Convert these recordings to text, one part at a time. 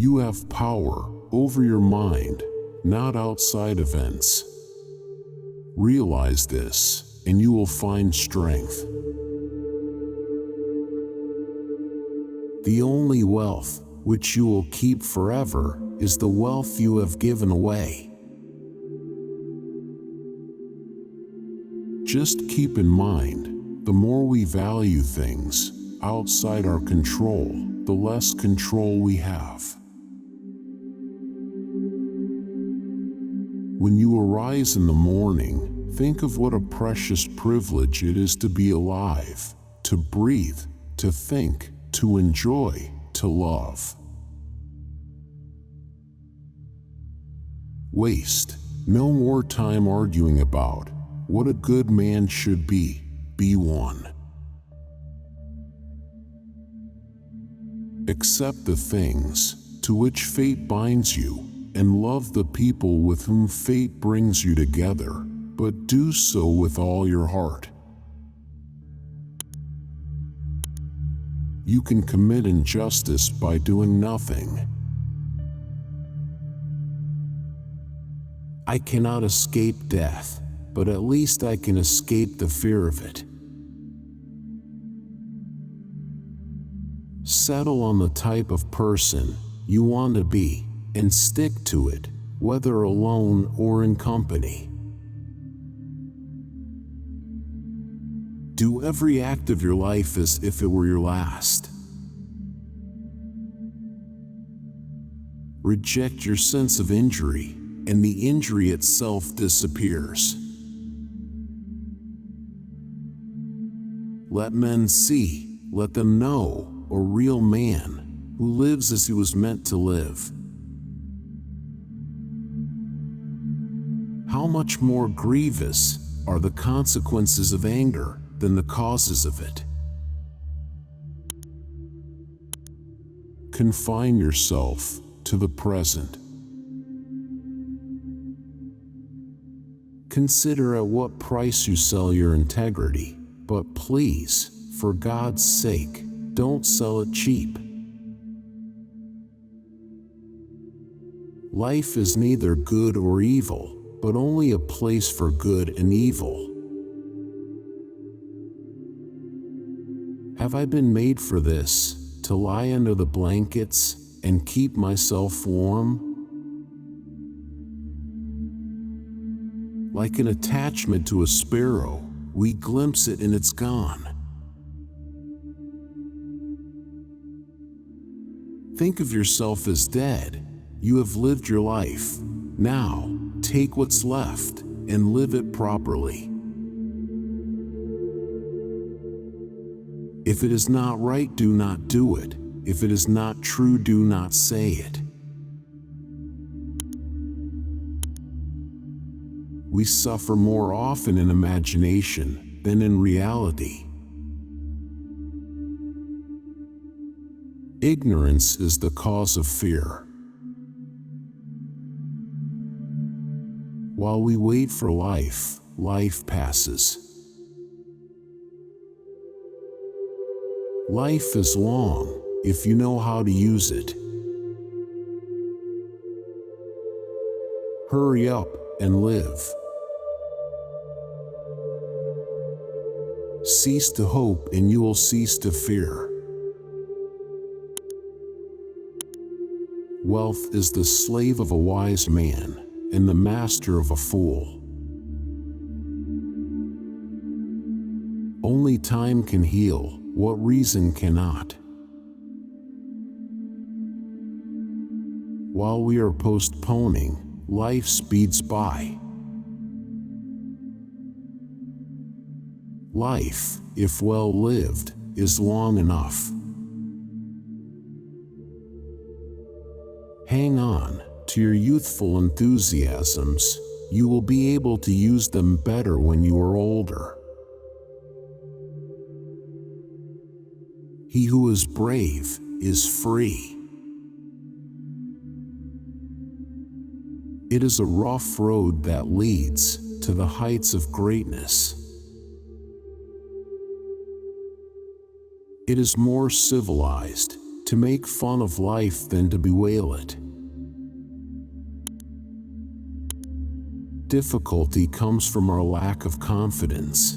You have power over your mind, not outside events. Realize this, and you will find strength. The only wealth which you will keep forever is the wealth you have given away. Just keep in mind, the more we value things outside our control, the less control we have. When you arise in the morning, think of what a precious privilege it is to be alive, to breathe, to think, to enjoy, to love. Waste no more time arguing about what a good man should be. Be one. Accept the things to which fate binds you, and love the people with whom fate brings you together, but do so with all your heart. You can commit injustice by doing nothing. I cannot escape death, but at least I can escape the fear of it. Settle on the type of person you want to be and stick to it, whether alone or in company. Do every act of your life as if it were your last. Reject your sense of injury, and the injury itself disappears. Let men see, let them know, a real man who lives as he was meant to live. How much more grievous are the consequences of anger than the causes of it? Confine yourself to the present. Consider at what price you sell your integrity, but please, for God's sake, don't sell it cheap. Life is neither good or evil, but only a place for good and evil. Have I been made for this, to lie under the blankets and keep myself warm? Like an attachment to a sparrow, we glimpse it and it's gone. Think of yourself as dead. You have lived your life. Now, take what's left and live it properly. If it is not right, do not do it. If it is not true, do not say it. We suffer more often in imagination than in reality. Ignorance is the cause of fear. While we wait for life, life passes. Life is long if you know how to use it. Hurry up and live. Cease to hope and you will cease to fear. Wealth is the slave of a wise man and the master of a fool. Only time can heal what reason cannot. While we are postponing, life speeds by. Life, if well lived, is long enough. Hang on to your youthful enthusiasms. You will be able to use them better when you are older. He who is brave is free. It is a rough road that leads to the heights of greatness. It is more civilized to make fun of life than to bewail it. Difficulty comes from our lack of confidence.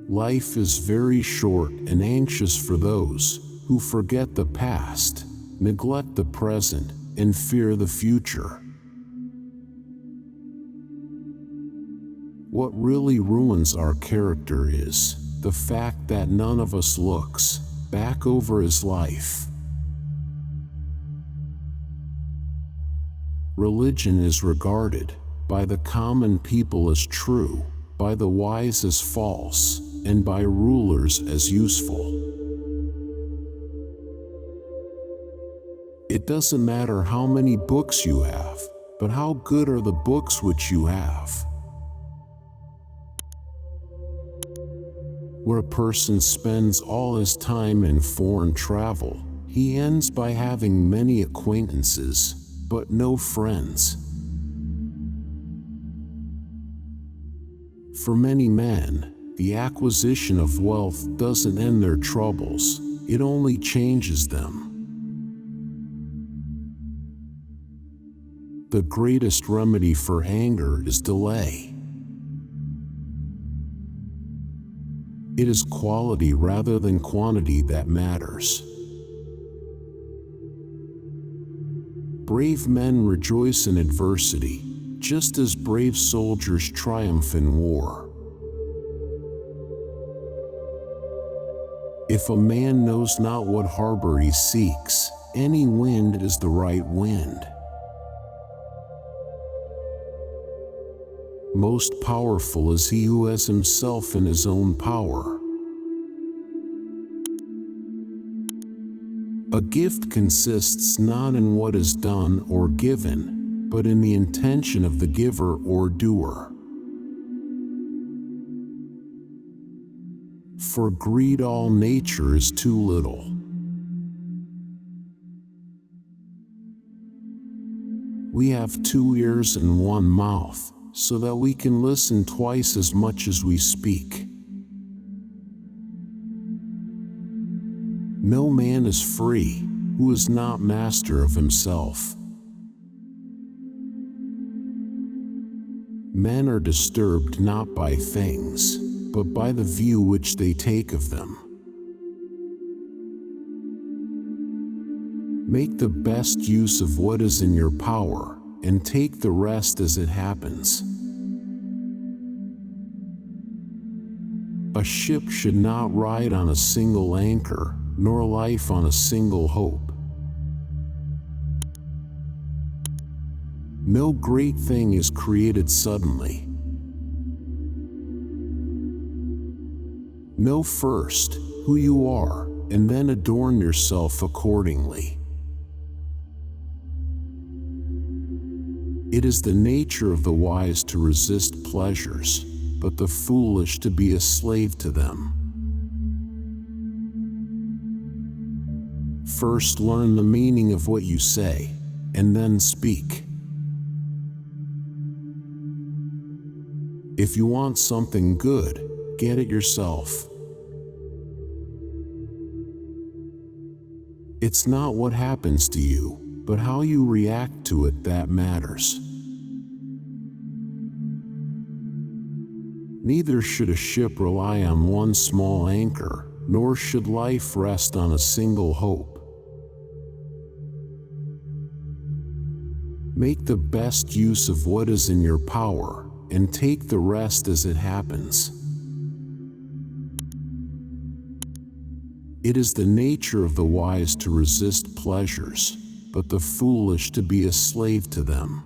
Life is very short and anxious for those who forget the past, neglect the present, and fear the future. What really ruins our character is the fact that none of us looks back over his life. Religion is regarded by the common people as true, by the wise as false, and by rulers as useful. It doesn't matter how many books you have, but how good are the books which you have. Where a person spends all his time in foreign travel, he ends by having many acquaintances, but no friends. For many men, the acquisition of wealth doesn't end their troubles, it only changes them. The greatest remedy for anger is delay. It is quality rather than quantity that matters. Brave men rejoice in adversity, just as brave soldiers triumph in war. If a man knows not what harbor he seeks, any wind is the right wind. Most powerful is he who has himself in his own power. A gift consists not in what is done or given, but in the intention of the giver or doer. For greed all nature is too little. We have 2 ears and 1 mouth, so that we can listen twice as much as we speak. No man is free who is not master of himself. Men are disturbed not by things, but by the view which they take of them. Make the best use of what is in your power, and take the rest as it happens. A ship should not ride on a single anchor, nor life on a single hope. No great thing is created suddenly. Know first who you are, and then adorn yourself accordingly. It is the nature of the wise to resist pleasures, but the foolish to be a slave to them. First learn the meaning of what you say, and then speak. If you want something good, get it yourself. It's not what happens to you, but how you react to it that matters. Neither should a ship rely on one small anchor, nor should life rest on a single hope. Make the best use of what is in your power, and take the rest as it happens. It is the nature of the wise to resist pleasures, but the foolish to be a slave to them.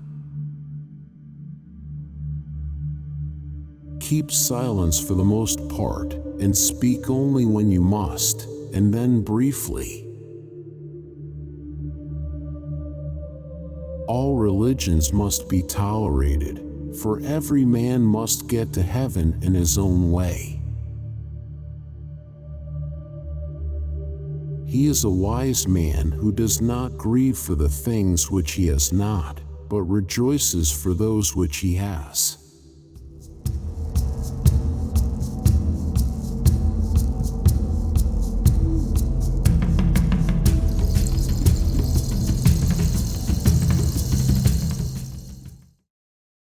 Keep silence for the most part, and speak only when you must, and then briefly. All religions must be tolerated, for every man must get to heaven in his own way. He is a wise man who does not grieve for the things which he has not, but rejoices for those which he has.